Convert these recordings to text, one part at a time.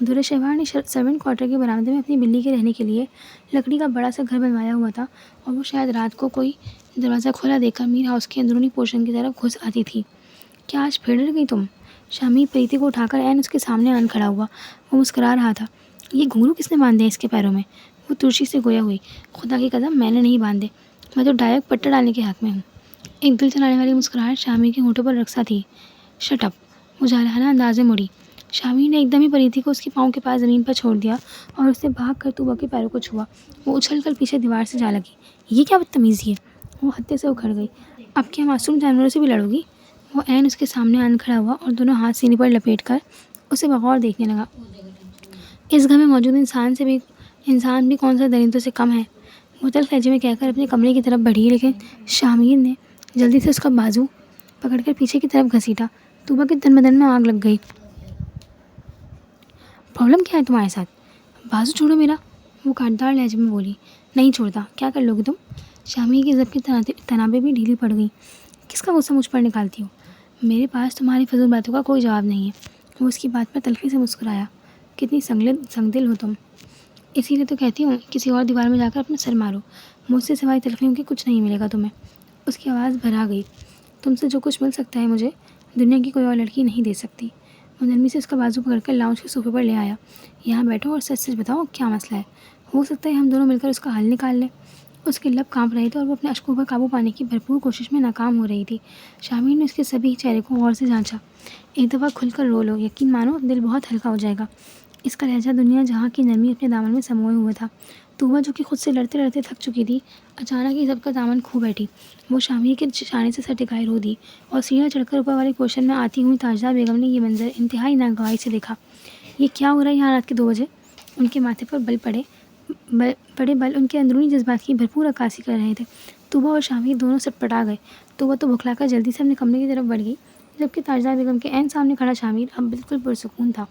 دولت شہوار نے servant quarter کے برآمدے میں اپنی بلی کے رہنے کے لیے لکڑی کا بڑا سا گھر بنوایا ہوا تھا، اور وہ شاید رات کو کوئی دروازہ کھلا دیکھ کر میر ہاؤس کے اندرونی پورشن کی طرف گھس آتی تھی۔ کیا آج پھر ڈر گئی تم؟ شامی پریتی کو اٹھا کر عین اس کے سامنے آن کھڑا ہوا۔ وہ مسکرا رہا تھا۔ یہ گھنگرو کس نے باندھے ہیں اس کے پیروں میں؟ وہ ترشی سے گویا ہوئی۔ خدا کی قسم میں نے نہیں باندھے، میں تو ڈائریکٹ پٹا ڈالنے کے حق میں ہوں۔ ایک دل چلانے والی مسکراہٹ شامی کے ہونٹوں پر رقصہ تھی۔ شٹ اپ، وہ جارحانہ انداز میں مڑی۔ شامی نے ایک دم ہی پریتی کو اس کے پاؤں کے پاس زمین پر چھوڑ دیا اور اس سے بھاگ کر طوبا کے پیروں کو چھوا۔ وہ اچھل کر پیچھے دیوار سے جا لگی۔ یہ کیا بدتمیزی ہے؟ وہ ہتے سے اکھڑ گئی۔ اب کیا معصوم جانوروں سے بھی لڑو گی؟ وہ عین اس کے سامنے آن کھڑا ہوا اور دونوں ہاتھ سینے پر لپیٹ کر اسے بغور دیکھنے لگا۔ اس گھر میں موجود انسان بھی کون سا درندوں سے کم ہے؟ وہ تلخ لہجے میں کہہ کر اپنے کمرے کی طرف بڑھی، لیکن شامیر نے جلدی سے اس کا بازو پکڑ کر پیچھے کی طرف گھسیٹا۔ طوبا کے تن بدن میں آگ لگ گئی۔ پرابلم کیا ہے تمہارے ساتھ؟ بازو چھوڑو میرا، وہ کاٹدار لہجے میں بولی۔ نہیں چھوڑتا، کیا کر لو گی تم؟ شامی کی ضبط کی تنابیں بھی ڈھیلی پڑ گئیں۔ کس کا غصہ مجھ پر نکالتی ہو؟ میرے پاس تمہاری فضول باتوں کا کوئی جواب نہیں ہے۔ وہ اس کی بات پر تلخی سے مسکرایا۔ کتنی سنگ دل ہو تم! اسی لیے تو کہتی ہوں کسی اور دیوار میں جا کر اپنا سر مارو، مجھ سے سوائے تلخیوں کے کچھ نہیں ملے گا تمہیں۔ اس کی آواز بھرا گئی۔ تم سے جو کچھ مل سکتا ہے مجھے، دنیا کی کوئی اور لڑکی نہیں دے سکتی۔ وہ نرمی سے اس کا بازو پکڑ کر لاؤنج کے صوفے پر لے آیا۔ یہاں بیٹھو اور سچ سچ بتاؤ کیا مسئلہ ہے؟ ہو سکتا ہے ہم دونوں مل کر اس کا حل نکال لیں۔ اس کے لب کانپ رہے تھے اور وہ اپنے اشکوں پر قابو پانے کی بھرپور کوشش میں ناکام ہو رہی تھی۔ شامیر نے اس کے سبھی چہرے کو غور سے جانچا۔ ایک دفعہ کھل کر رو لو، یقین مانو دل بہت ہلکا ہو جائے گا۔ اس کا لہجہ دنیا جہاں کی نرمی اپنے دامن میں سموئے ہوئے تھا۔ طوبا جو کہ خود سے لڑتے لڑتے تھک چکی تھی، اچانک ہی سب کا دامن کھو بیٹھی۔ وہ شامیر کے شانے سے سر ٹکائے رو دی، اور سیڑھیاں چڑھ کر اوپر والے پورشن میں آتی ہوئی تاجدار بیگم نے یہ منظر انتہائی ناگواری سے دیکھا۔ یہ کیا ہو رہا ہے یہاں رات کے 2 بجے؟ ان کے ماتھے پر بڑے بل ان کے اندرونی جذبات کی بھرپور عکاسی کر رہے تھے۔ طوبا اور شامیر دونوں سٹپٹا گئے۔ طوبا تو بکھلا کر جلدی سے اپنے کمرے کی طرف بڑھ گئی، جبکہ تاجدار بیگم کے عین سامنے کھڑا شامیر اب بالکل پرسکون تھا۔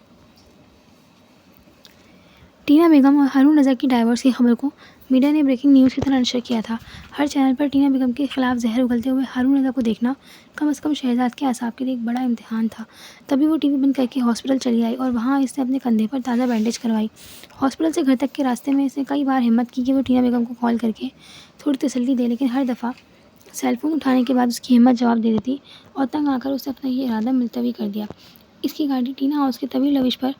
ٹینا بیگم اور ہارون رضا کی ڈائیورس کی خبر کو میڈیا نے بریکنگ نیوز کی طرح نشر کیا تھا۔ ہر چینل پر ٹینا بیگم کے خلاف زہر اگلتے ہوئے ہارون رضا کو دیکھنا کم از کم شہزاد کے اعصاب کے لیے ایک بڑا امتحان تھا۔ تبھی وہ ٹی وی بند کر کے ہاسپٹل چلی آئی اور وہاں اس نے اپنے کندھے پر تازہ بینڈیج کروائی۔ ہاسپٹل سے گھر تک کے راستے میں اس نے کئی بار ہمت کی کہ وہ ٹینا بیگم کو کال کر کے تھوڑی تسلی دے، لیکن ہر دفعہ سیل فون اٹھانے کے بعد اس کی ہمت جواب دے دیتی اور تنگ آ کر اس نے اپنا یہ ارادہ ملتوی کر دیا۔ اس کی گاڑی ٹینا ہاؤس کے طویل روش پر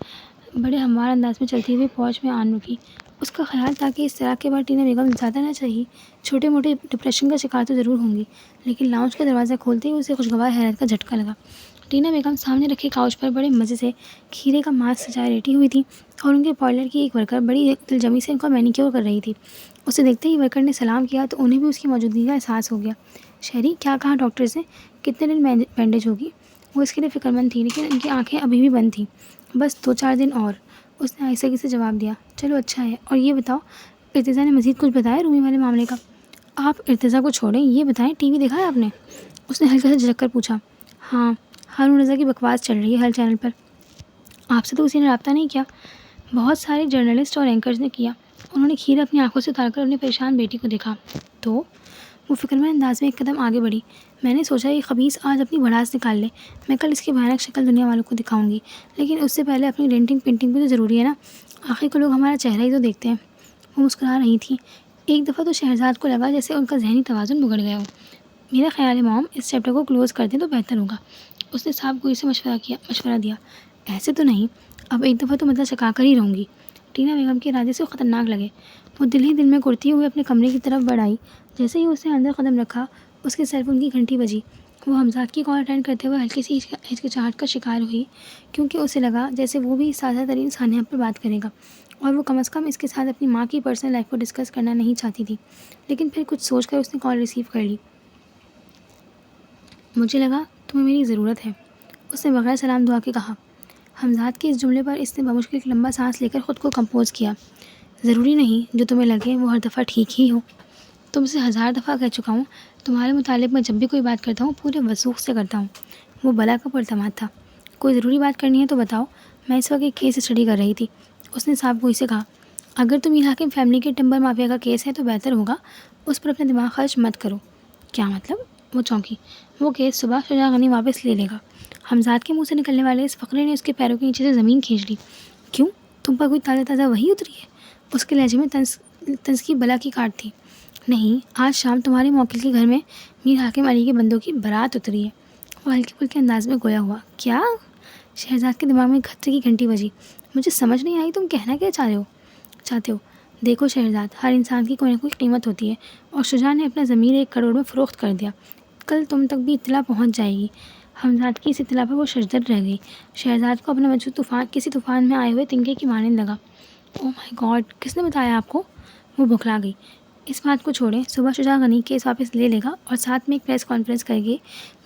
بڑے ہموار انداز میں چلتی ہوئی پورچ میں آن رکی۔ اس کا خیال تھا کہ اس طرح کے بعد ٹینا بیگم زیادہ نہ چاہیے چھوٹے موٹے ڈپریشن کا شکار تو ضرور ہوں گی، لیکن لاؤنج کا دروازہ کھولتے ہی اسے خوشگوار حیرت کا جھٹکا لگا۔ ٹینا بیگم سامنے رکھے کاؤچ پر بڑے مزے سے کھیرے کا ماس سجائے لیٹی ہوئی تھی، اور ان کے پارلر کی ایک ورکر بڑی دلجمی سے ان کا مینیکیور کر رہی تھی۔ اسے دیکھتے ہی ورکر نے سلام کیا تو انہیں بھی اس کی موجودگی کا احساس ہو گیا۔ شہری، کیا کہا ڈاکٹرز نے؟ کتنے دن بینڈیج ہوگی؟ وہ اس کے لیے فکر مند تھی، لیکن ان کی آنکھیں ابھی بھی بند تھیں۔ بس 2-4 دن اور، اس نے آہستگی سے جواب دیا۔ چلو اچھا ہے، اور یہ بتاؤ ارتضیٰ نے مزید کچھ بتایا رومی والے معاملے کا؟ آپ ارتضیٰ کو چھوڑیں، یہ بتائیں ٹی وی دیکھا ہے آپ نے؟ اس نے ہلکا سے جھجک کر پوچھا۔ ہاں، ہارون رضا کی بکواس چل رہی ہے ہر چینل پر۔ آپ سے تو کسی نے رابطہ نہیں کیا؟ بہت سارے جرنلسٹ اور اینکرز نے کیا۔ انہوں نے کھیرا اپنی آنکھوں سے اتار کر اپنی پریشان بیٹی کو دیکھا۔ تو وہ فکرمند انداز میں ایک قدم آگے بڑھی۔ میں نے سوچا یہ خبیث آج اپنی بھڑاس نکال لے، میں کل اس کی بھیانک شکل دنیا والوں کو دکھاؤں گی، لیکن اس سے پہلے اپنی ڈینٹنگ پینٹنگ بھی تو ضروری ہے نا، آخر کو لوگ ہمارا چہرہ ہی تو دیکھتے ہیں۔ وہ مسکرا رہی تھی۔ ایک دفعہ تو شہزاد کو لگا جیسے ان کا ذہنی توازن بگڑ گیا ہو۔ میرا خیال ہے موم اس چیپٹر کو کلوز کر دیں تو بہتر ہوگا، اس نے صاحب گوئی سے مشورہ دیا۔ ایسے تو نہیں، اب ایک دفعہ تو مطلب چکا کر ہی رہوں گی۔ ٹینا بیگم کے ارادے سے خطرناک لگے۔ وہ دل ہی دل میں کرتی ہوئے اپنے کمرے کی طرف بڑھ آئی۔ جیسے ہی اس نے اندر قدم رکھا، اس کے سیل فون کی گھنٹی بجی۔ وہ حمزاد کی کال اٹینڈ کرتے ہوئے ہلکی سی ہچکچاہٹ کا شکار ہوئی، کیونکہ اسے لگا جیسے وہ بھی سادہ ترین سانحہ پر بات کرے گا، اور وہ کم از کم اس کے ساتھ اپنی ماں کی پرسنل لائف کو ڈسکس کرنا نہیں چاہتی تھی۔ لیکن پھر کچھ سوچ کر اس نے کال ریسیو کر لی۔ مجھے لگا تمہیں میری ضرورت ہے، اس نے بغیر سلام دعا کے کہا۔ حمزاد کے اس جملے پر اس نے بمشکل ایک لمبا سانس لے کر خود کو کمپوز کیا۔ ضروری نہیں جو تمہیں لگے وہ ہر دفعہ ٹھیک ہی ہو، تم سے 1000 دفعہ کہہ چکا ہوں تمہارے متعلق میں جب بھی کوئی بات کرتا ہوں پورے وثوق سے کرتا ہوں۔ وہ بلا کا پرتماد تھا۔ کوئی ضروری بات کرنی ہے تو بتاؤ، میں اس وقت ایک کیس اسٹڈی کر رہی تھی، اس نے صاحب گوئی سے کہا۔ اگر تم یہ حاکم فیملی کے ٹمبر مافیا کا کیس ہے تو بہتر ہوگا اس پر اپنا دماغ خرچ مت کرو۔ کیا مطلب؟ وہ چونکی۔ وہ کیس صبح شجاع غنی واپس لے لے گا۔ حمزاد کے منہ سے نکلنے والے اس فقرے نے اس کے پیروں کے نیچے سے زمین کھینچ لی۔ کیوں؟ تم پر کوئی تازہ تازہ وہی اتری ہے؟ اس کے لہجے میں طنز کی بلا کی کاٹ تھی۔ نہیں، آج شام تمہارے موکل کے گھر میں میر حاکم علی کے بندوں کی بارات اتری ہے۔ وہ ہلکے پھلکے انداز میں گویا ہوا۔ کیا؟ شہزاد کے دماغ میں خطرے کی گھنٹی بجی۔ مجھے سمجھ نہیں آئی تم کہنا کیا چاہتے ہو؟ دیکھو شہزاد، ہر انسان کی کوئی نہ کوئی قیمت ہوتی ہے، اور شجاع نے اپنا ضمیر 1 کروڑ میں فروخت کر دیا۔ کل تم تک بھی اطلاع پہنچ جائے گی۔ حمزاد کی اس اطلاع پر وہ ششدر رہ گئی۔ شہزاد کو اپنا وجود کسی طوفان میں آئے ہوئے تنکے کی مانند لگا۔ او مائی گاڈ، کس نے بتایا آپ کو؟ وہ بکھلا گئی۔ اس بات کو چھوڑیں، صبح شجاع غنی کیس واپس لے لے گا اور ساتھ میں ایک پریس کانفرنس کر کے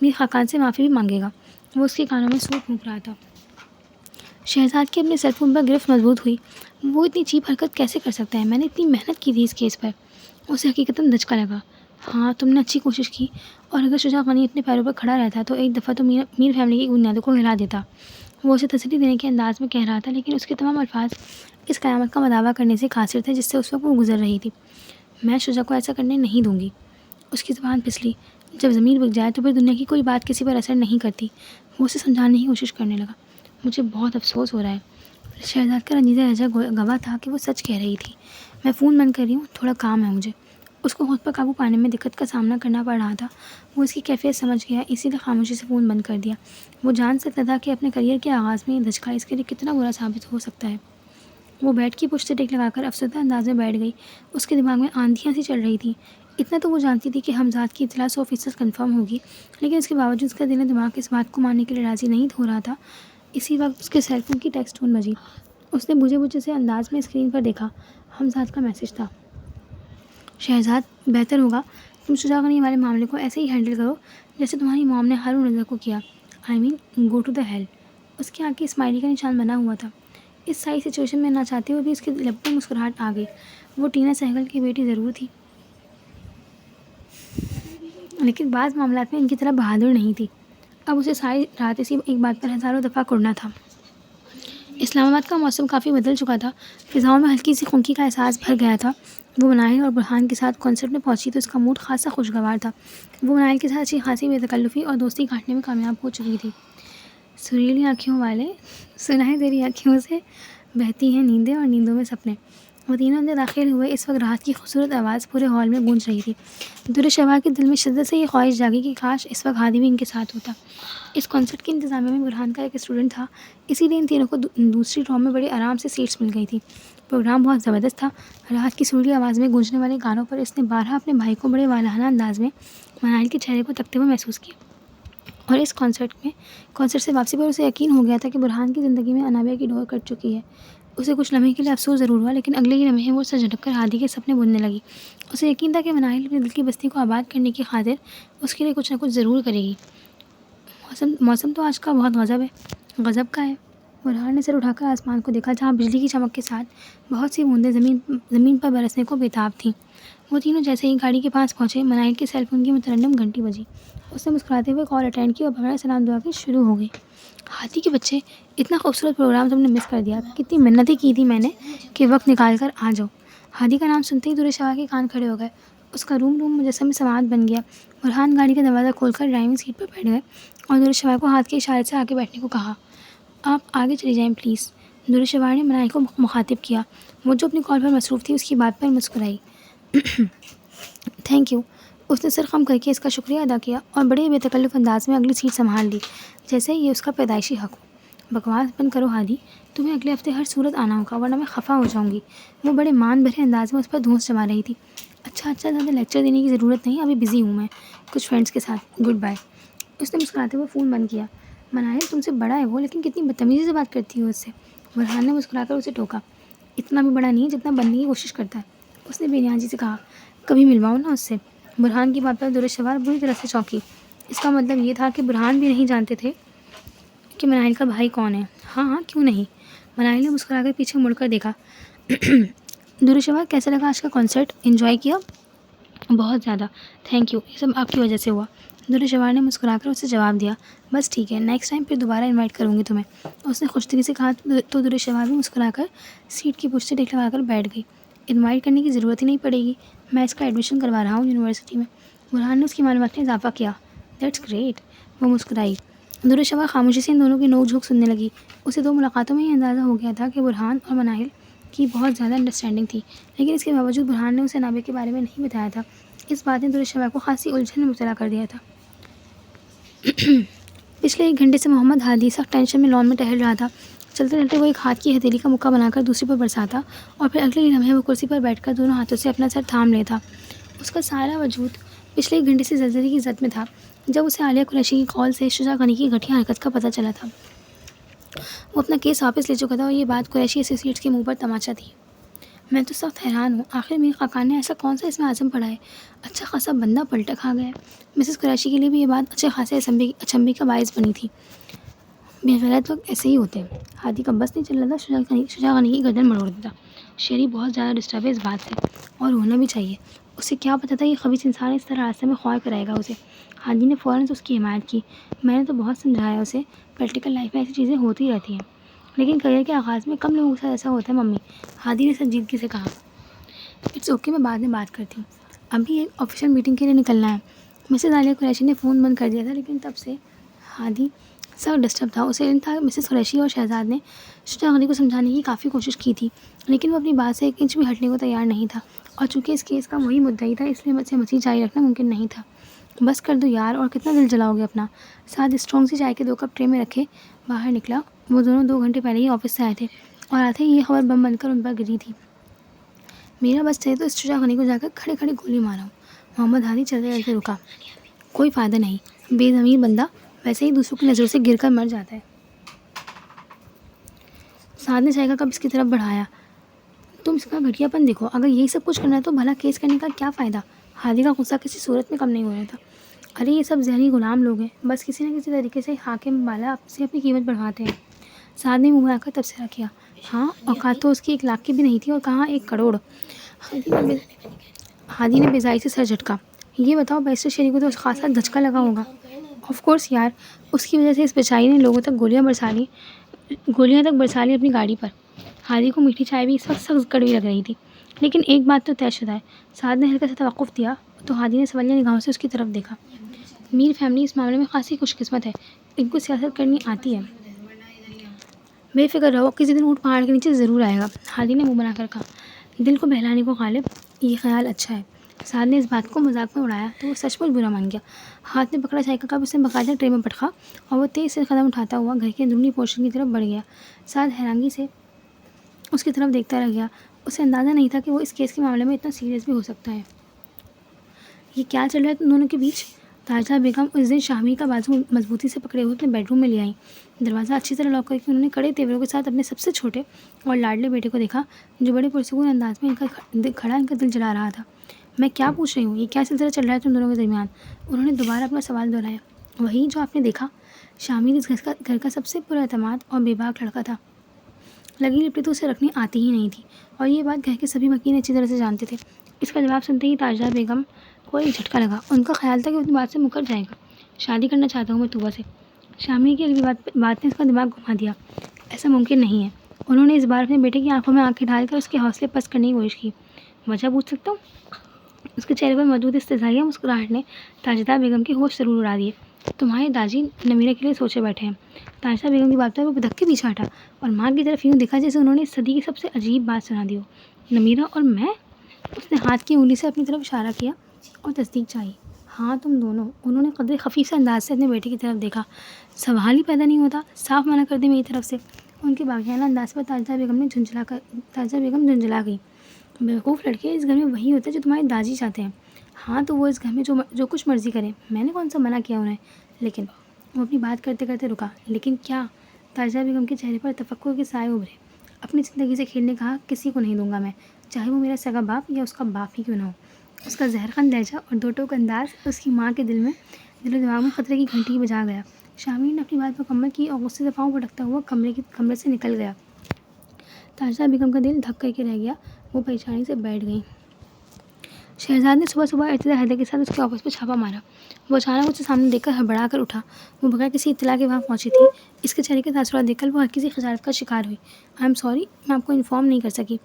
میر خاقان سے معافی بھی مانگے گا۔ وہ اس کے کانوں میں سوٹ پھونک رہا تھا۔ شہزاد کی اپنے سیل فون پر گرفت مضبوط ہوئی۔ وہ اتنی چیپ حرکت کیسے کر سکتا ہے؟ میں نے اتنی محنت کی تھی اس کیس پر۔ اسے حقیقتاً دھچکا لگا۔ ہاں، تم نے اچھی کوشش کی، اور اگر شجاع غنی اپنے پیروں پر کھڑا رہتا تو ایک دفعہ تو میر فیملی کی بنیادوں کو ہلا دیتا۔ وہ اسے تسلی دینے کے انداز میں کہہ رہا تھا، لیکن اس کے تمام الفاظ اس قیامت کا مداوع کرنے سے قاصر تھے جس سے اس وقت وہ گزر رہی تھی۔ میں شجاع کو ایسا کرنے نہیں دوں گی۔ اس کی زبان پھسلی۔ جب ضمیر بک جائے تو پھر دنیا کی کوئی بات کسی پر اثر نہیں کرتی۔ وہ اسے سمجھانے کی کوشش کرنے لگا۔ مجھے بہت افسوس ہو رہا ہے۔ شہزاد کا رنجیدہ لہجہ گواہ تھا کہ وہ سچ کہہ رہی تھی۔ میں فون بند کر رہی ہوں، تھوڑا کام ہے مجھے۔ اس کو خود پر قابو پانے میں دقت کا سامنا کرنا پڑ رہا تھا۔ وہ اس کی کیفیت سمجھ گیا، اسی لیے خاموشی سے فون بند کر دیا۔ وہ جان سکتا تھا کہ اپنے کریئر کے آغاز میں یہ دھچکا اس کے لیے کتنا برا ثابت ہو سکتا ہے۔ وہ بیڈ کی پشت سے ٹیک لگا کر افسردہ انداز میں بیٹھ گئی۔ اس کے دماغ میں آندھیاں سی چل رہی تھیں۔ اتنا تو وہ جانتی تھی کہ حمزاد کی اطلاع 100% کنفرم ہوگی، لیکن اس کے باوجود اس کا دل و دماغ اس بات کو ماننے کے لیے راضی نہیں ہو رہا تھا۔ اسی وقت اس کے سیل فون کی ٹیکسٹ ٹون بجی۔ اس نے بوجھے سے انداز میں اسکرین پر دیکھا۔ حمزاد کا میسج تھا۔ شہزاد، بہتر ہوگا تم شجاع غنی والے معاملے کو ایسے ہی ہینڈل کرو جیسے تمہاری موم نے ہارون رضا کو کیا۔ Go to the hell. اس کی آنکھ کی اسمائلی کا نشان بنا ہوا تھا۔ اس ساری سچویشن میں نہ چاہتے ہوئے بھی اس کے لب پر مسکراہٹ آ گئی۔ وہ ٹینا سہگل کی بیٹی ضرور تھی، لیکن بعض معاملات میں ان کی طرح بہادر نہیں تھی۔ اب اسے ساری رات اسی ایک بات پر ہزاروں دفعہ کڑنا تھا۔ اسلام آباد کا موسم کافی بدل چکا تھا۔ فضاؤں میں ہلکی سی خنکی کا احساس بھر گیا تھا۔ وہ مناہل اور برہان کے ساتھ کنسرٹ میں پہنچی تو اس کا موڈ خاصا خوشگوار تھا۔ وہ مناہل کے ساتھ اچھی خاصی بے تکلفی اور دوستی گانٹنے میں کامیاب ہو چکی تھی۔ سریلی آنکھوں والے، سنا ہے تیری آنکھوں سے بہتی ہیں نیندیں اور نیندوں میں سپنے۔ وہ تینوں اندر داخل ہوئے اس وقت راحت کی خوبصورت آواز پورے ہال میں گونج رہی تھی۔ درشوار کے دل میں شدت سے یہ خواہش جاگی کہ کاش اس وقت ہادی بھی ان کے ساتھ ہوتا۔ اس کنسرٹ کی انتظامیہ میں برہان کا ایک اسٹوڈنٹ تھا، اسی لیے ان تینوں کو دوسری ڈرام میں بڑے آرام سے سیٹس مل گئی تھی۔ پروگرام بہت زبردست تھا۔ راحت کی سریلی آواز میں گونجنے والے گانوں پر اس نے بارہا اپنے بھائی کو بڑے والہانہ انداز میں مناہل کے چہرے کو تکتے ہوئے محسوس کیا، اور اس کنسرٹ سے واپسی پر اسے یقین ہو گیا تھا کہ برہان کی زندگی میں انابیہ کی ڈور کٹ چکی ہے۔ اسے کچھ لمحے کے لیے افسوس ضرور ہوا، لیکن اگلے ہی لمحے وہ سر جھٹک کر ہادی کے سپنے بننے لگی۔ اسے یقین تھا کہ مناہل اپنے دل کی بستی کو آباد کرنے کی خاطر اس کے لیے کچھ نہ کچھ ضرور کرے گی۔ موسم تو آج کا بہت غضب کا ہے۔ برہان نے سر اٹھا کر آسمان کو دیکھا، جہاں بجلی کی چمک کے ساتھ بہت سی بوندیں زمین پر برسنے کو بےتاب تھیں۔ وہ تینوں جیسے ہی گاڑی کے پاس پہنچے، مناہل کے سیل فون کی مترنم گھنٹی بجی۔ اس نے مسکراتے ہوئے کال اٹینڈ کی اور بغیر سلام دعا کے شروع ہو گئی۔ ہاتھی کے بچے، اتنا خوبصورت پروگرام تم نے مس کر دیا۔ کتنی منتیں کی تھی میں نے کہ وقت نکال کر آ جاؤ۔ ہادی کا نام سنتے ہی درشوا کے کان کھڑے ہو گئے۔ اس کا روم مجسم سماعت بن گیا۔ برہان گاڑی کا دروازہ کھول کر ڈرائیونگ سیٹ پر بیٹھ گئے اور درشوا کو ہاتھ کے اشارے سے آگے بیٹھنے کو کہا۔ آپ آگے چلی جائیں پلیز۔ درشوا نے مناہل کو مخاطب کیا۔ وہ جو اپنی کال پر مصروف تھی اس کی بات پر مسکرائی۔ Thank you. اس نے سر خم کر کے اس کا شکریہ ادا کیا اور بڑے بے تکلف انداز میں اگلی سیٹ سنبھال لی، جیسے یہ اس کا پیدائشی حق ہو۔ بکواس بند کرو ہادی، تمہیں اگلے ہفتے ہر صورت آنا ہوگا ورنہ میں خفا ہو جاؤں گی۔ وہ بڑے مان بھرے انداز میں اس پر دھونس جما رہی تھی۔ اچھا زیادہ لیکچر دینے کی ضرورت نہیں، ابھی بزی ہوں میں کچھ فرینڈس کے ساتھ، گڈ بائے۔ اس نے مسکراتے ہوئے فون بند کیا۔ مناہل تم سے بڑا ہے وہ، لیکن کتنی بدتمیزی سے بات کرتی ہو اس سے۔ برہان نے مسکرا کر اسے ٹوکا۔ اتنا بھی بڑا نہیں جتنا بننے کی کوشش کرتا ہے، اس نے بے نیازی سے کہا۔ کبھی ملواؤں نا اس سے۔ برہان کی بات پر درشوار بری طرح سے چونکی۔ اس کا مطلب یہ تھا کہ برہان بھی نہیں جانتے تھے کہ مناہل کا بھائی کون ہے۔ ہاں کیوں نہیں۔ مناہل نے مسکرا کر پیچھے مڑ کر دیکھا۔ درشوار کیسا لگا آج کا کنسرٹ؟ انجوائے کیا؟ بہت زیادہ، تھینک یو، یہ سب آپ کی وجہ سے ہوا۔ درشوار نے مسکرا کر اسے جواب دیا۔ بس ٹھیک ہے، نیکسٹ ٹائم پھر دوبارہ انوائٹ کروں گی تمہیں۔ اس نے خوش دلی سے کہا تو درشوار بھی مسکرا کر سیٹ کی پشت سے ٹیک لگا کر بیٹھ گئی۔ انوائٹ کرنے کی ضرورت ہی نہیں پڑے گی، میں اس کا ایڈمیشن کروا رہا ہوں یونیورسٹی میں۔ برہان نے اس کی معلومات میں اضافہ کیا۔ That's great. وہ مسکرائی۔ درشوا خاموشی سے ان دونوں کی نوک جھوک سننے لگی۔ اسے 2 ملاقاتوں میں یہ اندازہ ہو گیا تھا کہ برہان اور مناہل کی بہت زیادہ انڈرسٹینڈنگ تھی، لیکن اس کے باوجود برہان نے اسے نابے کے بارے میں نہیں بتایا تھا۔ اس بات نے درشوا کو خاصی الجھن میں مبتلا کر دیا تھا۔ پچھلے 1 گھنٹے سے محمد ہادی سخت ٹینشن میں لان میں ٹہل رہا تھا۔ چلتے چلتے وہ ایک ہاتھ کی ہتھیلی کا مکہ بنا کر دوسری پر برساتا اور پھر اگلے ہی لمحے وہ کرسی پر بیٹھ کر دونوں ہاتھوں سے اپنا سر تھام لیتا۔ اس کا سارا وجود پچھلے 1 گھنٹے سے زلزلے کی زد میں تھا، جب اسے عالیہ قریشی کی کال سے شجاع غنی کی گھٹیا حرکت کا پتہ چلا تھا۔ وہ اپنا کیس واپس لے چکا تھا اور یہ بات قریشی ایسوسی ایٹس کے منہ پر تماچا تھی۔ میں تو سخت حیران ہوں، آخر میر خاقان نے ایسا کون سا اسم اعظم پڑھا ہے؟ اچھا خاصا بندہ پلٹا کھا گیا ہے۔ مسز قریشی کے لیے بھی یہ بات اچھے خاصے اچنبھے کا باعث بنی تھی۔ بغیرت لوگ ایسے ہی ہوتے ہیں۔ ہادی کا بس نہیں چل رہا تھا، شجاع غنی کی گردن مروڑ دیتا۔ شیری بہت زیادہ ڈسٹرب ہے اس بات سے، اور ہونا بھی چاہیے۔ اسے کیا پتا تھا یہ خبیث انسان اس طرح راستے میں خوار کرائے گا اسے۔ ہادی نے فوراً اس کی حمایت کی۔ میں نے تو بہت سمجھایا اسے، پریکٹیکل لائف میں ایسی چیزیں ہوتی رہتی ہیں، لیکن کریئر کے آغاز میں کم لوگوں کے ساتھ ایسا ہوتا ہے ممی، ہادی نے سنجیدگی سے کہا۔ اٹس اوکے، میں بعد میں بات کرتی ہوں، ابھی ایک آفیشیل میٹنگ کے لیے نکلنا ہے۔ مسز عالیہ قریشی نے فون بند کر دیا تھا، لیکن تب سے ہادی سخت ڈسٹرب تھا۔ اسے علم تھا کہ مسز قریشی اور شہزاد نے شجاع غنی کو سمجھانے کی کافی کوشش کی تھی، لیکن وہ اپنی بات سے 1 انچ بھی ہٹنے کو تیار نہیں تھا، اور چونکہ اس کیس کا وہی مدعی تھا، اس لیے اسے مزید جاری رکھنا ممکن نہیں تھا۔ بس کر دو یار، اور کتنا دل جلاؤ گے اپنا؟ ساتھ اسٹرانگ سی چائے کے 2 کپ ٹرے میں رکھے باہر نکلا۔ وہ دونوں 2 گھنٹے پہلے ہی آفس سے آئے تھے، اور آتے ہی یہ خبر بم بن کر ان پر گری تھی۔ میرا بس چاہے تو اس شجاع غنی کو جا کر کھڑے کھڑے گولی مارا۔ محمد ہادی چلتے چلتے رکا۔ کوئی فائدہ نہیں، بے ضمیر بندہ ویسے ہی دوسروں کی نظروں سے گر کر مر جاتا ہے۔ سعد نے چائے کا کپ اس کی طرف بڑھایا۔ تم اس کا گھٹیا پن دیکھو، اگر یہی سب کچھ کرنا ہے تو بھلا کیس کرنے کا کیا فائدہ؟ ہادی کا غصہ کسی صورت میں کم نہیں ہو رہا تھا۔ ارے یہ سب ذہنی غلام لوگ ہیں، بس کسی نہ کسی طریقے سے حاکم بالا سے اپنی قیمت بڑھواتے ہیں۔ سعد نے منہ بنا کر تبصرہ کیا۔ ہاں، اوقات تو اس کی 1 لاکھ کی بھی نہیں تھی، اور کہاں 1 کروڑ۔ ہادی نے بیزاری سے سر جھٹکا۔ یہ بتاؤ بیرسٹر شیری کو تو خاصا دھچکا لگا ہوگا۔ آف کورس یار، اس کی وجہ سے اس بیچاری نے لوگوں تک گولیاں تک برسا لی اپنی گاڑی پر۔ ہادی کو میٹھی چائے بھی اس وقت سخت کڑوی لگ رہی تھی، لیکن ایک بات تو طے شدہ ہے۔ سعد نے ہلکا سا توقف دیا تو ہادی نے سوالیہ نگاہوں سے اس کی طرف دیکھا۔ میر فیملی اس معاملے میں خاصی خوش قسمت ہے، ان کو سیاست کرنی آتی ہے۔ بے فکر رہو، کسی دن اونٹ پہاڑ کے نیچے ضرور آئے گا، ہادی نے منہ بنا کر کہا۔ دل کو بہلانے کو غالب، یہ خیال اچھا ہے۔ سعد نے اس بات کو مذاق میں اڑایا تو وہ سچ مچ برا مان گیا۔ ہاتھ میں پکڑا چائے کا کپ اس نے باقاعدہ ٹرے میں پٹکا، اور وہ تیز سے قدم اٹھاتا ہوا گھر کے اندرونی پورشن کی طرف بڑھ گیا۔ سعد حیرانگی سے اس کی طرف دیکھتا رہ گیا۔ اسے اندازہ نہیں تھا کہ وہ اس کیس کے معاملے میں اتنا سیریس بھی ہو سکتا ہے۔ یہ کیا چل رہا ہے تم دونوں کے بیچ؟ تاجدہ بیگم اس دن شامی کا بازو مضبوطی سے پکڑے ہوئے اپنے بیڈ روم میں لے آئیں۔ دروازہ اچھی طرح لاک کر کے انہوں نے کڑے تیوروں کے ساتھ اپنے سب سے چھوٹے اور لاڈلے بیٹے کو دیکھا، جو بڑے پرسکون انداز میں کھڑا ان کا دل جلا رہا تھا۔ میں کیا پوچھ رہی ہوں، یہ کیا سلسلہ چل رہا ہے تم دونوں کے درمیان؟ انہوں نے دوبارہ اپنا سوال دہرایا۔ وہی جو آپ نے دیکھا۔ شامل اس گھر کا سب سے پر اعتماد اور بے باک لڑکا تھا۔ لگی لپٹی تو اسے رکھنی آتی ہی نہیں تھی، اور یہ بات گھر کے سبھی مکین اچھی طرح سے جانتے تھے۔ اس کا جواب سنتے ہی تاجدہ بیگم کو ایک جھٹکا لگا۔ ان کا خیال تھا کہ وہ اپنی بات سے مکر جائے گا۔ شادی کرنا چاہتا ہوں میں طوبہ سے۔ شامی کی اگلی بات نے اس کا دماغ گھما دیا۔ ایسا ممکن نہیں ہے۔ انہوں نے اس بار اپنے بیٹے کی آنکھوں میں آنکھیں ڈال کر اس کے حوصلے پست کرنے کی کوشش کی۔ وجہ پوچھ سکتا ہوں؟ اس کے چہرے پر موجود استحضائیہ مسکراہٹ نے تاجدہ بیگم کے ہوش ضرور اڑا دیے۔ تمہارے داجی نمیرہ کے لیے سوچے بیٹھے ہیں۔ تاجدہ بیگم کی بات پر وہ بدک کے پیچھے ہٹا اور ماں کی طرف یوں دیکھا جیسے انہوں نے اس صدی کی سب سے عجیب بات سنا دی ہو۔ نمیرہ اور میں؟ اس نے ہاتھ کی انگلی سے اپنی طرف اشارہ کیا اور تصدیق چاہی۔ ہاں تم دونوں۔ انہوں نے قدرے خفیف سے انداز سے اپنے بیٹے کی طرف دیکھا۔ سوال ہی پیدا نہیں ہوتا، صاف منع کر دیں میری طرف سے۔ ان کے باغیانہ انداز پر تاجدہ بیگم جھنجھلا گئی۔ بیوقوف لڑکے، اس گھر میں وہی ہوتا ہے جو تمہارے داجی چاہتے ہیں۔ ہاں تو وہ اس گھر میں جو کچھ مرضی کریں، میں نے کون سا منع کیا انہیں؟ لیکن وہ اپنی بات کرتے کرتے رکا۔ لیکن کیا؟ تاجدہ بیگم کے چہرے پر تفکر کے سائے ابھرے۔ اپنی زندگی سے کھیلنے کہا کسی کو نہیں دوں گا میں، چاہے وہ میرا سگا باپ یا اس کا باپ ہی کیوں نہ ہو۔ اس کا زہرخند لہجہ اور 2 ٹوک انداز اس کی ماں کے دل و دماغ میں خطرے کی گھنٹی بجا گیا۔ شامل نے اپنی بات مکمل کی اور غصے سے پاؤں پٹکتا ہوا کمرے سے نکل گیا۔ تاجدہ بیگم کا دل دھک کر کے رہ گیا۔ وہ پریشانی سے بیٹھ گئیں۔ شہزاد نے صبح صبح ارتضیٰ حیدر کے ساتھ اس کے آفس پہ چھاپا مارا۔ وہ اچانک اسے سامنے دیکھ کر ہڑبڑا کر اٹھا۔ وہ بغیر کسی اطلاع کے وہاں پہنچی تھی۔ اس کے چہرے کے تاثرات دیکھ کر وہ ہلکی سی خجالت کا شکار ہوئی۔ آئی ایم سوری، میں آپ کو انفارم نہیں کر سکی۔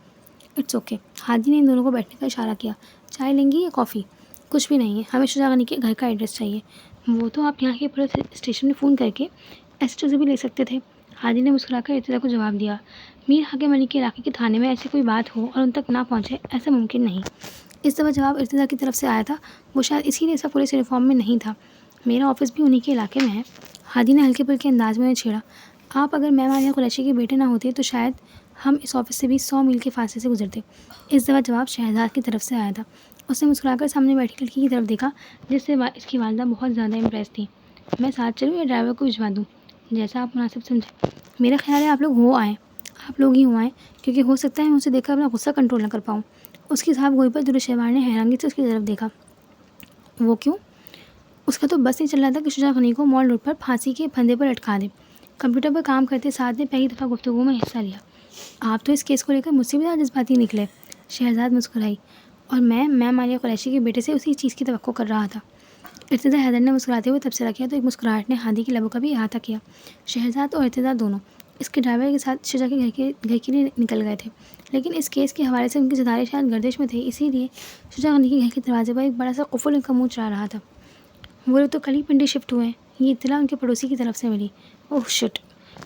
It's okay. ہادی نے ان دونوں کو بیٹھنے کا اشارہ کیا۔ چائے لیں گی یا کافی؟ کچھ بھی نہیں ہے، ہمیں شجاع غنی کے گھر کا ایڈریس چاہیے۔ وہ تو آپ یہاں کے پولیس اسٹیشن میں فون کر کے ایسے سے بھی لے سکتے تھے۔ ہادی نے مسکرا کر ارتضیٰ کو جواب دیا، میر حاکم علی کے علاقے کے تھانے میں ایسی کوئی بات ہو اور ان تک نہ پہنچے، ایسا ممکن نہیں۔ اس دفعہ جواب ارتضیٰ کی طرف سے آیا تھا، وہ شاید اسی لیے ایسا پولیس یونیفارم میں نہیں تھا۔ میرا آفس بھی انہی کے علاقے میں ہے۔ ہادی نے ہلکے پھلکے انداز میں انہیں چھیڑا، آپ اگر میں ماریہ قریشی کے بیٹے نہ ہوتے تو شاید ہم اس آفس سے بھی 100 میل کے فاصلے سے گزرتے۔ اس دفعہ جواب شہزاد کی طرف سے آیا تھا۔ اس نے مسکرا کر سامنے بیٹھی لڑکی کی طرف دیکھا جس سے اس کی والدہ بہت زیادہ امپریس تھی۔ میں ساتھ چلوں یا ڈرائیور کو بھجوا دوں؟ جیسا آپ مناسب سمجھیں۔ میرا خیال ہے آپ لوگ ہی ہو آئیں، کیونکہ ہو سکتا ہے میں اسے دیکھ کر اپنا غصہ کنٹرول نہ کر پاؤں۔ اس کی صاحب گوئی پر درود شہوار نے حیرانگی سے اس کی طرف دیکھا۔ وہ کیوں؟ اس کا تو بس نہیں چل رہا تھا کہ شجاع غنی کو مال روڈ پر پھانسی کے پھندے پر لٹکا دے۔ کمپیوٹر پر کام کرتے ساتھ نے پہلی دفعہ گفتگو میں حصہ لیا۔ آپ تو اس کیس کو لے کر مجھ سے بھی زیادہ جذباتی نکلے۔ شہزاد مسکرائی، اور میں ماریہ قریشی کے بیٹے سے اسی چیز کی توقع کر رہا تھا۔ ارتضیٰ حیدر نے مسکراتے ہوئے تبصرہ کیا تو ایک مسکراہٹ نے ہادی کی لبوں کا بھی احاطہ کیا۔ شہزاد اور ارتضیٰ دونوں اس کے ڈرائیور کے ساتھ شجاع کے گھر کے لیے نکل گئے تھے، لیکن اس کیس کے حوالے سے ان کے ستارے شاید گردش میں تھے، اسی لیے شجاع غنی کے گھر کے دروازے پر ایک بڑا سا قفل ان کا منہ چرا رہا تھا۔ وہ لوگ تو کل ہی پنڈی شفٹ ہوئے ہیں، یہ اطلاع ان کے پڑوسی کی طرف سے ملی۔ اوہ شٹ!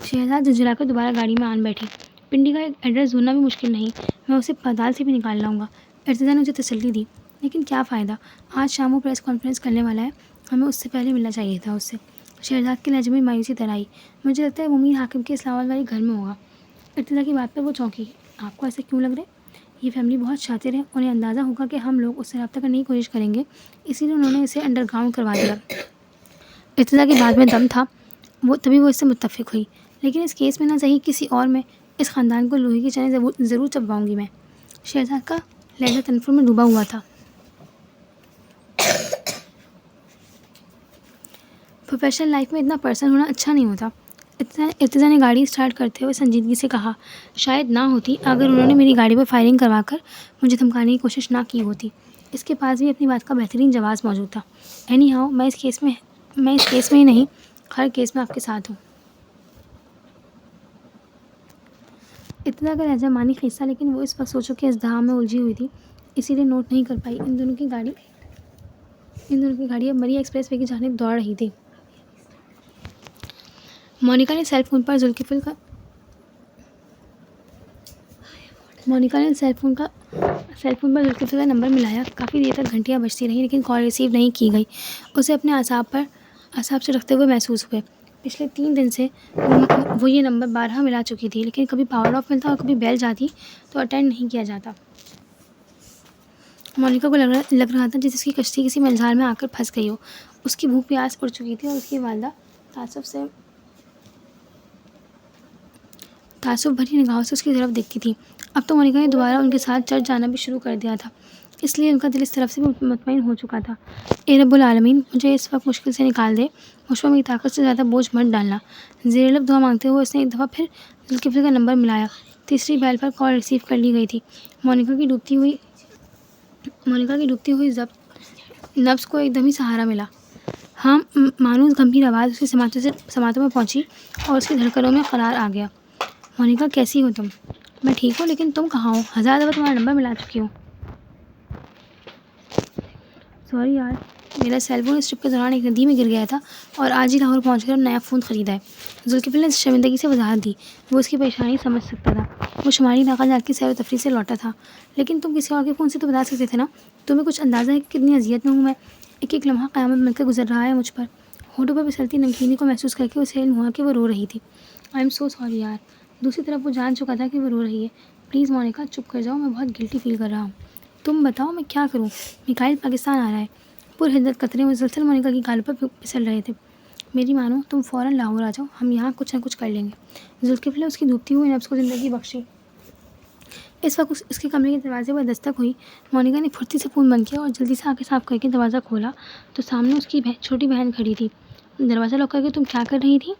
شہزاد جھنجھلا کر دوبارہ گاڑی میں آن بیٹھی۔ پنڈی کا ایک ایڈریس ڈھونڈنا بھی مشکل نہیں، میں اسے پتال سے بھی نکال لاؤں گا۔ ارتضیٰ نے اسے تسلی دی، لیکن کیا فائدہ، آج شام وہ پریس کانفرنس کرنے والا ہے، ہمیں اس سے پہلے ملنا چاہیے تھا اس سے۔ شہزاد کے لہجے میں مایوسی طرح آئی، مجھے لگتا ہے وہ میر حاکم کے اسلام آباد والے گھر میں ہوگا۔ ارتضیٰ کی بات پر وہ چونکی۔ آپ کو ایسا کیوں لگ رہا ہے؟ یہ فیملی بہت شاطر ہے، انہیں اندازہ ہوگا کہ ہم لوگ اس سے رابطہ کرنے کی کوشش کریں گے، اسی لیے انہوں نے اسے انڈر گراؤنڈ کروا دیا۔ ارتضیٰ کی بات میں دم تھا، تبھی وہ اس سے متفق ہوئی، لیکن اس کیس میں نہ صحیح کسی اور میں اس خاندان کو لوہے کی چنے ضرور چبواؤں گی میں۔ شہزاد کا لہجہ تنفر میں ڈوبا ہوا تھا۔ پروفیشنل لائف میں اتنا پرسنل ہونا اچھا نہیں ہوتا۔ ارتضیٰ نے گاڑی اسٹارٹ کرتے ہوئے سنجیدگی سے کہا، شاید نہ ہوتی اگر انہوں نے میری گاڑی پر فائرنگ کروا کر مجھے دھمکانے کی کوشش نہ کی ہوتی۔ اس کے پاس بھی اپنی بات کا بہترین جواز موجود تھا۔ اینی ہاؤ، میں اس کیس میں ہی نہیں، ہر کیس میں آپ کے ساتھ ہوں۔ ارتضیٰ کا لہجہ مانی خیز تھا، لیکن وہ اس وقت سوچوں کے ازدحام میں الجھی ہوئی تھی، اسی لیے نوٹ نہیں کر پائی۔ ان دونوں کی گاڑی اب مریا ایکسپریس وے کی جانب دوڑ رہی تھی۔ مونیکا نے سیل فون پر ذوالفقار کا نمبر ملایا۔ کافی دیر تک گھنٹیاں بجتی رہیں لیکن کال ریسیو نہیں کی گئی۔ اسے اپنے اعصاب سے رکھتے ہوئے محسوس ہوئے۔ پچھلے 3 دن سے وہ یہ نمبر 12 ملا چکی تھی، لیکن کبھی پاور آف ملتا اور کبھی بیل جاتی تو اٹینڈ نہیں کیا جاتا۔ مونیکا کو لگ رہا تھا جیسے اس کی کشتی کسی ملجھال میں آ کر پھنس گئی ہو۔ اس کی بھوک پیاس اڑ چکی تھی اور اس کی والدہ تعصب بھری نگاہوں سے اس کی طرف دیکھتی تھی۔ اب تو مونیکا نے دوبارہ ان کے ساتھ چرچ جانا بھی شروع کر دیا تھا، اس لیے ان کا دل اس طرف سے بھی مطمئن ہو چکا تھا۔ اے رب العالمین، مجھے اس وقت مشکل سے نکال دے، مجھ پر میری طاقت سے زیادہ بوجھ مت ڈالنا۔ زیر لب دعا مانگتے ہوئے اس نے ایک دفعہ پھر ذوالفقار کا نمبر ملایا۔ تیسری بیل پر کال ریسیو کر لی گئی تھی۔ مونیکا کی ڈوبتی ہوئی نبض کو ایک دم ہی سہارا ملا۔ ہاں، مانوس گمبھیر آواز اس کی سماعتوں میں پہنچی اور اس کی دھڑکنوں میں قرار آ گیا۔ مونیکا، کیسی ہو تم؟ میں ٹھیک ہوں، لیکن تم کہاں ہو؟ 1000 دفعہ تمہارا نمبر ملا چکی ہوں۔ سوری یار، میرا سیل فون اس ٹرپ کے دوران ایک ندی میں گر گیا تھا اور آج ہی لاہور پہنچ کر نیا فون خریدا ہے۔ ذوالفقار نے شرمندگی سے وضاحت دی۔ وہ اس کی پریشانی سمجھ سکتا تھا۔ وہ شمالی علاقہ جات کی سیر و تفریح سے لوٹا تھا، لیکن تم کسی اور کے فون سے تو بتا سکتے تھے نا۔ تمہیں کچھ اندازہ ہے کہ کتنی اذیت میں ہوں میں؟ ایک لمحہ قیامت بن کر گزر رہا ہے مجھ پر۔ ہونٹوں پر پھسلتی نمکینی کو محسوس کر کے اسے علم ہوا کہ وہ رو رہی تھی۔ آئی ایم سو سوری یار۔ دوسری طرف وہ جان چکا تھا کہ وہ رو رہی ہے۔ پلیز مونیکا، چپ کر جاؤ، میں بہت گلٹی فیل کر رہا ہوں۔ تم بتاؤ میں کیا کروں؟ میکائل پاکستان آ رہا ہے۔ پرحدت قطرے مسلسل مونیکا کی گالوں پر پھسل رہے تھے۔ میری مانو، تم فوراً لاہور آ جاؤ، ہم یہاں کچھ نہ کچھ کر لیں گے۔ ذوالفقار نے اس کی ڈوبتی ہوئی نبض کو زندگی بخشی۔ اس وقت اس کے کمرے کے دروازے پر دستک ہوئی۔ مونیکا نے پھرتی سے فون بند کیا اور جلدی سے آنکھیں صاف کر کے دروازہ کھولا تو سامنے اس کی چھوٹی بہن کھڑی تھی۔ دروازہ لاک کر کے تم کیا کر رہی تھی؟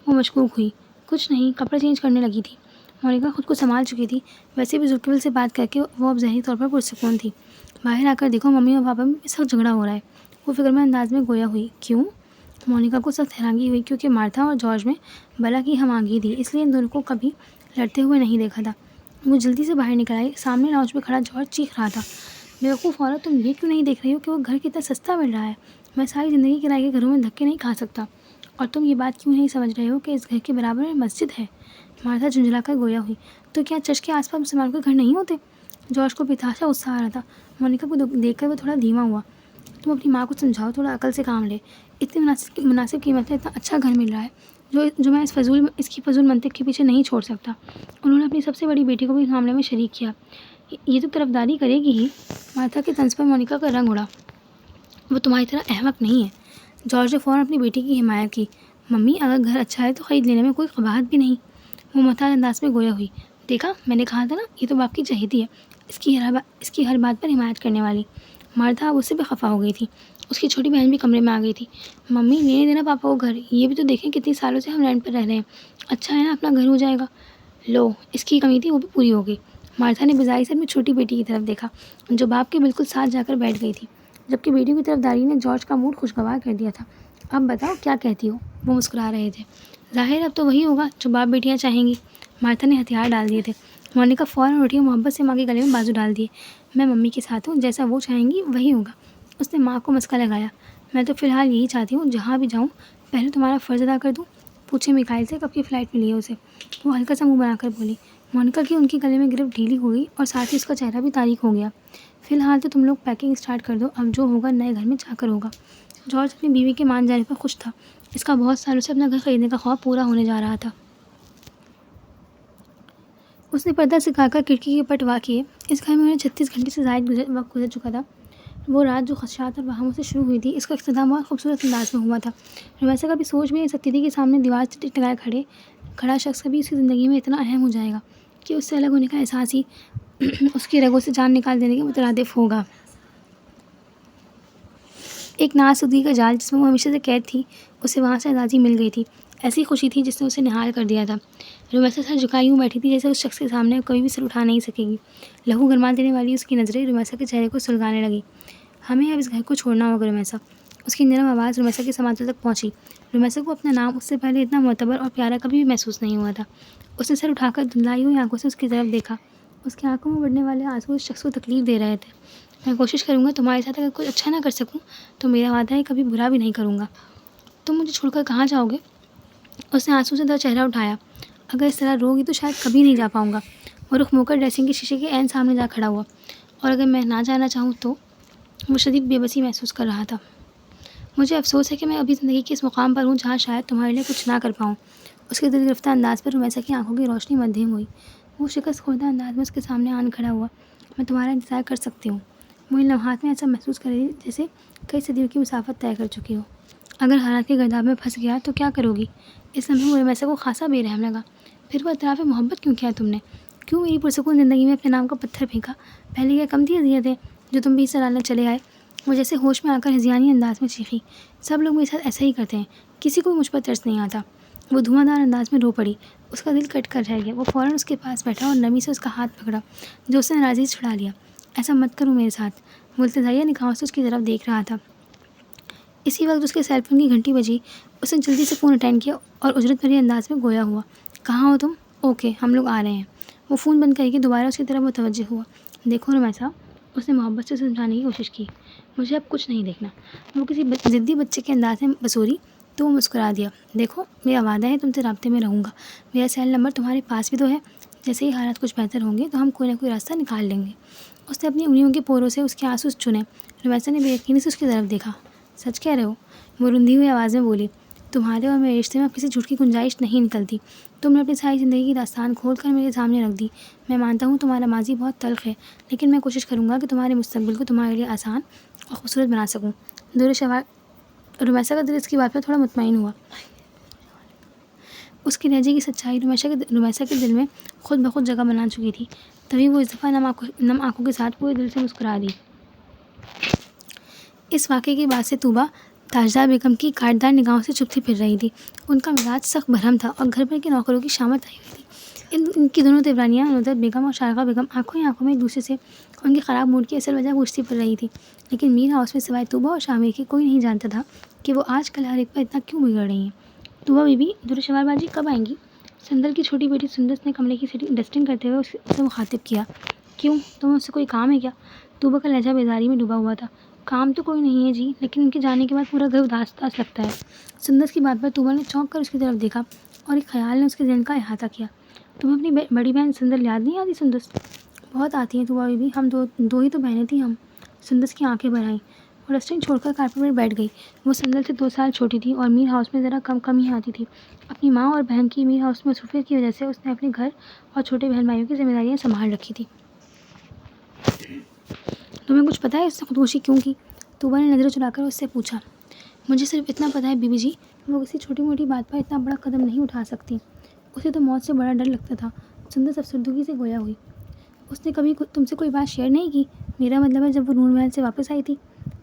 وہ مشکوک ہوئی۔ کچھ نہیں، کپڑے چینج کرنے لگی تھی۔ مونیکا خود کو سنبھال چکی تھی، ویسے بھی ذوالفقار سے بات کر کے وہ اب ذہنی طور پر پرسکون تھی۔ باہر آ کر دیکھو، ممی اور پاپا میں اس وقت جھگڑا ہو رہا ہے۔ وہ فکر میں انداز میں گویا ہوئی۔ کیوں؟ مونیکا کو سخت حیرانگی ہوئی، کیونکہ مارتھا اور جارج میں بلا کی ہم آہنگی تھی، اس لیے ان دونوں کو کبھی لڑتے ہوئے نہیں دیکھا تھا۔ وہ جلدی سے باہر نکل آئی۔ سامنے لاؤنج میں کھڑا جارج چیخ رہا تھا، بیوقوف عورت، تم یہ کیوں نہیں دیکھ رہی ہو کہ وہ گھر کتنا سستا مل رہا ہے؟ میں ساری زندگی کرائے کے گھروں میں دھکے نہیں کھا سکتا، اور تم یہ بات کیوں نہیں سمجھ رہے ہو کہ اس گھر کے برابر میں مسجد ہے؟ مارتھا جھنجھلا کر گویا ہوئی۔ تو کیا چرچ کے آس پاس مسلمانوں کے گھر نہیں ہوتے؟ جارج کو بتحاشا غصہ آ رہا تھا۔ مونیکا کو دیکھ کر وہ تھوڑا دھیما ہوا۔ تم اپنی ماں کو سمجھاؤ، تھوڑا عقل سے کام لے۔ اتنی مناسب قیمت میں اتنا اچھا گھر مل رہا ہے جو میں اس کی فضول منطق کے پیچھے نہیں چھوڑ سکتا۔ انہوں نے اپنی سب سے بڑی بیٹی کو بھی اس معاملے میں شریک کیا۔ یہ تو طرفداری کرے گی ہی۔ مارتھا کے طنز پر مونیکا کا رنگ اڑا۔ وہ تمہاری طرح احمق نہیں ہے۔ جارج نے فوراً اپنی بیٹی کی حمایت کی۔ ممی، اگر گھر اچھا ہے تو خرید لینے میں کوئی قباحت بھی نہیں۔ وہ محتاط انداز میں گویا ہوئی۔ دیکھا، میں نے کہا تھا نا، یہ تو باپ کی چہیتی ہے، اس کی ہر بات پر حمایت کرنے والی۔ مارتھا اب اس سے بھی خفا ہو گئی تھی۔ اس کی چھوٹی بہن بھی کمرے میں آ گئی تھی۔ ممی، لینے دینا پاپا کو گھر، یہ بھی تو دیکھیں کتنی سالوں سے ہم رینٹ پر رہ رہے ہیں۔ اچھا ہے نا، اپنا گھر ہو جائے گا۔ لو، اس کی کمی تھی وہ بھی پوری ہو گئی۔ مارتھا نے بزائی سے اپنی چھوٹی بیٹی کی طرف دیکھا جو باپ کے بالکل ساتھ جا کر بیٹھ گئی تھی، جبکہ بیٹی کی طرفداری نے جارج کا موڈ خوشگوار کر دیا تھا۔ اب بتاؤ کیا کہتی ہو؟ وہ مسکرا رہے تھے۔ ظاہر اب تو وہی ہوگا جو باپ بیٹیاں چاہیں گی۔ مارتھا نے ہتھیار ڈال دیے تھے۔ مونیکا فوراً اٹھی اور محبت سے ماں کے گلے میں بازو ڈال دیے۔ میں ممی کے ساتھ ہوں، جیسا وہ چاہیں گی وہی ہوگا۔ اس نے ماں کو مسکا لگایا۔ میں تو فی الحال یہی چاہتی ہوں، جہاں بھی جاؤں پہلے تمہارا فرض ادا کر دوں۔ پوچھے میکائل سے کب کی فلائٹ ملی ہے اسے؟ وہ ہلکا سا منہ بنا کر بولی۔ مونیکا کی ان کے گلے میں گرفت ڈھیلی ہو گئی اور ساتھ ہی اس کا چہرہ بھی تاریک ہو گیا۔ فی الحال تو تم لوگ پیکنگ اسٹارٹ کر دو، اب جو ہوگا نئے گھر میں جا کر ہوگا۔ جارج اپنی بیوی کے مان جانے پر خوش تھا۔ اس کا بہت سالوں سے اپنا گھر خریدنے کا خواب پورا ہونے جا رہا تھا۔ اس نے پردہ سکھا کر کھڑکی کے پٹ وا کیے۔ اس گھر میں انہیں 36 گھنٹے سے زائد وقت گزر چکا تھا۔ وہ رات جو خدشات اور وہموں سے شروع ہوئی تھی، اس کا اختتام بہت خوبصورت انداز میں ہوا تھا۔ رومیسا کبھی سوچ بھی نہیں سکتی تھی کہ سامنے دیوار سے ٹکٹکائے کھڑا شخص کبھی اس کی زندگی میں اتنا اہم ہو جائے گا کہ اس سے الگ ہونے کا احساس ہی اس کی رگوں سے جان نکال دینے کے مترادف ہوگا۔ ایک ناآسودگی کا جال جس میں وہ ہمیشہ سے قید تھی، اسے وہاں سے آزادی مل گئی تھی۔ ایسی خوشی تھی جس نے اسے نہال کر دیا تھا۔ رومیسا سر جھکائی یوں بیٹھی تھی جیسے اس شخص کے سامنے کبھی بھی سر اٹھا نہیں سکے گی۔ لہو گرما دینے والی اس کی نظریں رومیسا کے چہرے کو سلگانے لگی۔ ہمیں اب اس گھر کو چھوڑنا ہوگا رومیسا۔ اس کی نرم آواز رومیسا کے سماعتوں تک پہنچی۔ رومیسا کو اپنا نام اس سے پہلے اتنا معتبر اور پیارا کبھی بھی محسوس نہیں ہوا تھا۔ اس نے سر اٹھا کر دھندلائی ہوئی آنکھوں سے اس کی طرف دیکھا۔ اس کی آنکھوں میں بڑھنے والے آنسو اس شخص کو تکلیف دے رہے تھے۔ میں کوشش کروں گا تمہارے ساتھ، اگر کچھ اچھا نہ کر سکوں تو میرا وعدہ ہے کبھی برا بھی نہیں کروں گا۔ تم مجھے چھوڑ کر کہاں جاؤ گے؟ اس نے آنسو سے در چہرہ اٹھایا۔ اگر اس طرح روگی تو شاید کبھی نہیں جا پاؤں گا۔ وہ رخ موڑ کر ڈریسنگ کے شیشے کے عین سامنے جا کھڑا ہوا۔ اور اگر میں نہ جانا چاہوں تو؟ وہ شدید بے بسی محسوس کر رہا تھا۔ مجھے افسوس ہے کہ میں ابھی زندگی کے اس مقام پر ہوں جہاں شاید تمہارے لیے کچھ نہ کر پاؤں۔ اس کے دل گرفتہ انداز پر رومیسا کی آنکھوں کی روشنی مدھم ہوئی۔ وہ شکست خوردہ انداز میں اس کے سامنے آن کھڑا ہوا۔ میں تمہارا انتظار کر سکتی ہوں۔ وہ ان لمحات میں ایسا محسوس کر رہی تھی جیسے کئی صدیوں کی مسافت طے کر چکی ہو۔ اگر حالات کے گرداب میں پھنس گیا تو کیا کرو گی؟ اس لمحے میں رومیسا کو خاصا بے رحم لگا۔ پھر وہ اطراف محبت کیوں کیا تم نے؟ کیوں میری پرسکون زندگی میں اپنے نام کا پتھر پھینکا؟ پہلے کیا کم تھی اذیتیں جو تم بھی ڈالنے چلے آئے؟ وہ جیسے ہوش میں آ کر ہذیانی انداز میں چیخی۔ سب لوگ میرے ساتھ ایسا ہی کرتے ہیں، کسی کو مجھ پر ترس نہیں آتا۔ وہ دھواں دار انداز میں رو پڑی۔ اس کا دل کٹ کر رہ گیا۔ وہ فوراً اس کے پاس بیٹھا اور نرمی سے اس کا ہاتھ پکڑا جو اس نے ناراضی سے چھڑا لیا۔ ایسا مت کرو میرے ساتھ۔ وہ التجائیہ نگاہوں سے اس کی طرف دیکھ رہا تھا۔ اسی وقت اس کے سیل فون کی گھنٹی بجی۔ اس نے جلدی سے فون اٹینڈ کیا اور اجرت بھرے انداز میں گویا ہوا۔ کہاں ہو تم؟ اوکے، ہم لوگ آ رہے ہیں۔ وہ فون بند کر کے دوبارہ اس کی طرف متوجہ ہوا۔ دیکھو رومیسا، اس نے محبت سے سمجھانے کی کوشش کی، مجھے اب کچھ نہیں دیکھنا۔ وہ کسی ضدی بچے کے انداز میں بسوری تو وہ مسکرا دیا۔ دیکھو، میرا وعدہ ہے تم سے رابطے میں رہوں گا۔ میرا سیل نمبر تمہارے پاس بھی تو ہے۔ جیسے ہی حالات کچھ بہتر ہوں گے تو ہم کوئی نہ کوئی راستہ نکال لیں گے۔ اس نے اپنی انگلیوں کے پوروں سے اس کے آنسو چنے۔ رومیسا نے بے یقینی سے اس کی طرف دیکھا۔ سچ کہہ رہے ہو؟ وہ رندھی ہوئی آواز میں بولی۔ تمہارے اور میرے رشتے میں اب کسی جھوٹ کی گنجائش نہیں نکلتی۔ تم نے اپنی ساری زندگی کی داستان کھول کر میرے سامنے رکھ دی۔ میں مانتا ہوں تمہارا ماضی بہت تلخ ہے، لیکن میں کوشش کروں گا کہ تمہارے مستقبل کو تمہارے لیے آسان اور خوبصورت بنا سکوں۔ رومیسا کا دل اس کی بات پر تھوڑا مطمئن ہوا۔ اس کے لہجے کی سچائی رومیسا کے دل میں خود بخود جگہ بنا چکی تھی۔ تبھی وہ اس دفعہ نم آنکھوں کے ساتھ پورے دل سے مسکرا دی۔ اس واقعے کے بعد سے طوبیٰ تاجدار بیگم کی کاٹدار نگاہوں سے چپتی پھر رہی تھی۔ ان کا مزاج سخت برہم تھا اور گھر بھر کے نوکروں کی شامت آئی ہوئی تھی۔ ان کی دونوں دیورانیاں ندرت بیگم اور شارغہ بیگم آنکھوں ہی آنکھوں میں ایک دوسرے سے ان کے خراب موڈ کی اصل وجہ پوچھتی پھر رہی تھی۔ لیکن میر ہاؤس میں سوائے طوبیٰ اور شامر کے کوئی نہیں جانتا تھا کہ وہ آج کل ہر ایک پر اتنا کیوں بگڑ رہی ہیں۔ طوبیٰ بی بی، درشوار باجی کب آئیں گی؟ سندل کی چھوٹی بیٹی سندس نے کمرے کی ڈسٹنگ کرتے ہوئے اسے مخاطب کیا۔ کیوں؟ تمہیں اس سے کوئی کام ہے کیا؟ طوبیٰ کا لہجہ بیزاری میں ڈوبا ہوا تھا۔ کام تو کوئی نہیں ہے جی، لیکن ان کے جانے کے بعد پورا گھر اداس اداس لگتا ہے۔ سندس کی بات پر طوبا نے چونک کر اس کی طرف دیکھا اور ایک خیال نے اس کے ذہن کا احاطہ کیا۔ تمہیں اپنی بڑی بہن سندر یاد نہیں آتی سندس؟ بہت آتی ہیں طوبا بیوی، ہم دو ہی تو بہنیں تھیں ہم۔ سندس کی آنکھیں بھر آئیں اور ڈسٹنگ چھوڑ کر کارپیٹ پر بیٹھ گئی۔ وہ سندر سے 2 سال چھوٹی تھی اور میر ہاؤس میں ذرا کم ہی آتی تھی۔ اپنی ماں اور بہن کی میر ہاؤس میں مصروفیت کی وجہ سے اس نے اپنے گھر اور چھوٹے بہن بھائیوں کی ذمہ داریاں سنبھال رکھی تھی۔ تمہیں کچھ پتہ ہے اس نے خودکشی کیوں کی؟ طوبا نے نظریں چرا کر اس سے پوچھا۔ مجھے صرف اتنا پتہ ہے بیوی جی، وہ کسی چھوٹی موٹی بات پر اتنا بڑا قدم نہیں اٹھا سکتی۔ اسے تو موت سے بڑا ڈر لگتا تھا۔ سندس افسردگی سے گویا ہوئی۔ اس نے کبھی تم سے کوئی بات شیئر نہیں کی؟ میرا مطلب ہے جب وہ نور محل سے واپس آئی تھی۔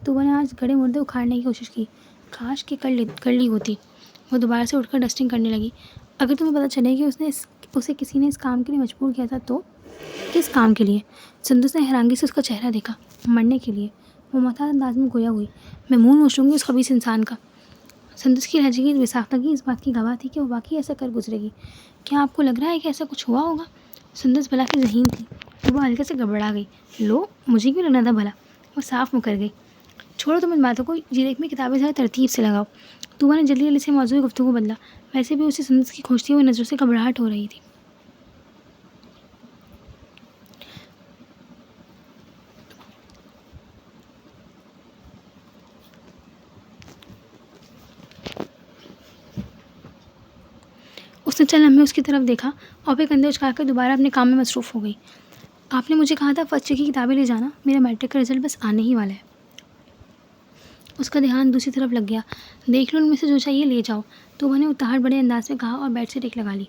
طوبا نے آج گڑے مردے اکھاڑنے کی کوشش کی۔ کاش کہ کر لی ہوتی۔ وہ دوبارہ سے اٹھ کر ڈسٹنگ کرنے لگی۔ اگر تمہیں پتہ چلے کہ اسے کسی نے اس کام کے لیے مجبور کیا تھا تو؟ کس کام کے لیے؟ سندس نے حیرانگی سے اس کا چہرہ دیکھا۔ مرنے کے لیے۔ وہ محتاط انداز میں گویا ہوئی۔ میں منہ نوچ لوں گی اس خبیث انسان کا۔ سندس کی لہجے کی بےساختگی اس بات کی گواہ تھی کہ وہ واقعی ایسا کر گزرے گی۔ کیا آپ کو لگ رہا ہے کہ ایسا کچھ ہوا ہوگا؟ سندس بلا کی ذہین تھی۔ وہ ہلکے سے گڑبڑا گئی۔ لو، مجھے کیوں لگنا تھا بھلا؟ وہ صاف مکر گئی۔ چھوڑو تم ان باتوں کو، یہ دیکھ میں کتابیں ذرا ترتیب سے لگاؤ۔ طوبا نے جلدی جلدی سے موضوع گفتگو بدلا۔ ویسے بھی اسے سندس کی کھوجتی ہوئی نظروں سے گھبراہٹ ہو رہی تھی۔ اس نے چند لمحے اس کی طرف دیکھا اور پھر کندھے اچکا کر دوبارہ اپنے کام میں مصروف ہو گئی۔ آپ نے مجھے کہا تھا فرسٹ ایئر کی کتابیں لے جانا، میرا میٹرک کا رزلٹ بس آنے ہی والا ہے۔ اس کا دھیان دوسری طرف لگ گیا۔ دیکھ لو ان میں سے جو چاہیے لے جاؤ، طوبا نے اتاہٹ بڑے انداز میں کہا اور بیٹ سے ٹیک لگا لی۔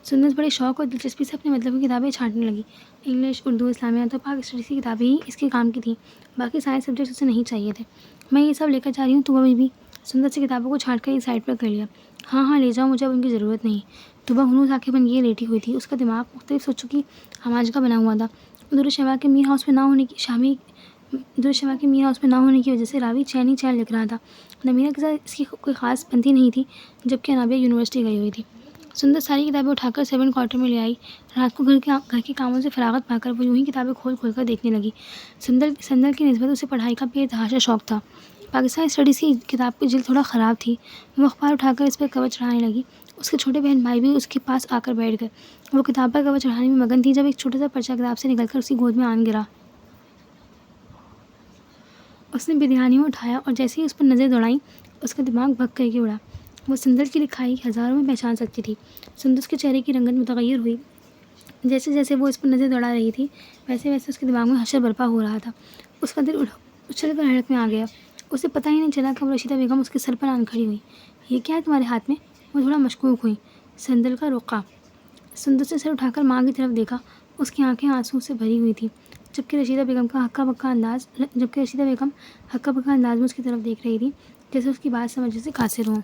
سندس بڑے شوق اور دلچسپی سے اپنے مطلب کی کتابیں چھانٹنے لگی۔ انگلش، اردو، اسلامیات اور پاک اسٹڈیز کی کتابیں ہی اس کے کام کی تھیں، باقی سائنس سبجیکٹس اسے نہیں چاہیے تھے۔ میں یہ سب لے کر جا رہی ہوں طوبا بیوی۔ سندس سے کتابوں کو چھانٹ کر ایک سائڈ پر کر لیا۔ ہاں لے جاؤ، مجھے اب ان کی ضرورت نہیں۔ طوبا ہنوز آنکھیں بند کیے لیٹی ہوئی تھی۔ اس کا دماغ مختلف سوچوں کی ہماج کا بنا ہوا تھا۔ عبدالشفا کے میر ہاؤس میں نہ ہونے کی وجہ سے راوی چین ہی چین لکھ رہا تھا۔ نمیرہ کے ساتھ اس کی کوئی خاص بنتی نہیں تھی، جبکہ انابیہ یونیورسٹی گئی ہوئی تھی۔ سندس ساری کتابیں اٹھا کر 7 کوارٹر میں لے آئی۔ رات کو گھر کے کاموں سے فراغت پا کر وہ یوں ہی کتابیں کھول کر دیکھنے لگی۔ سندر کی نسبت اسے پڑھائی کا بے تحاشا شوق تھا۔ پاکستانی اسٹڈیز کی کتاب کی جلد تھوڑا خراب تھی۔ وہ اخبار اٹھا کر اس پر کور چڑھانے لگی۔ اس کے چھوٹے بہن بھائی بھی اس کے پاس آ کر بیٹھ گئے۔ وہ کتاب پر کور چڑھانے میں مگن تھی جب ایک چھوٹا سا پرچہ کتاب سے نکل کر اس کی گود میں آن گرا۔ اس نے بے دھیانی میں اٹھایا اور جیسے ہی اس پر نظر دوڑائیں، اس کا دماغ بھگ کر کے اڑا۔ وہ سندر کی لکھائی ہزاروں میں پہچان سکتی تھی۔ سندس کے چہرے کی رنگت متغیر ہوئی۔ جیسے جیسے وہ اس پر نظر دوڑا رہی تھی، ویسے ویسے اس کے دماغ میں حشر برپا ہو رہا تھا۔ اس کا دل اچھل کر حرکت میں آ گیا۔ اسے پتہ ہی نہیں چلا کب رشیدہ بیگم اس کے سر پر آن کھڑی ہوئی۔ یہ کیا ہے تمہارے ہاتھ میں؟ وہ تھوڑا مشکوک ہوئی۔ سندل کا رقعہ۔ سندس نے سر اٹھا کر ماں کی طرف دیکھا۔ اس کی آنکھیں آنسو سے بھری ہوئی تھیں، جبکہ رشیدہ بیگم ہکا بکا انداز میں اس کی طرف دیکھ رہی تھی، جیسے اس کی بات سمجھنے سے قاصر ہوں۔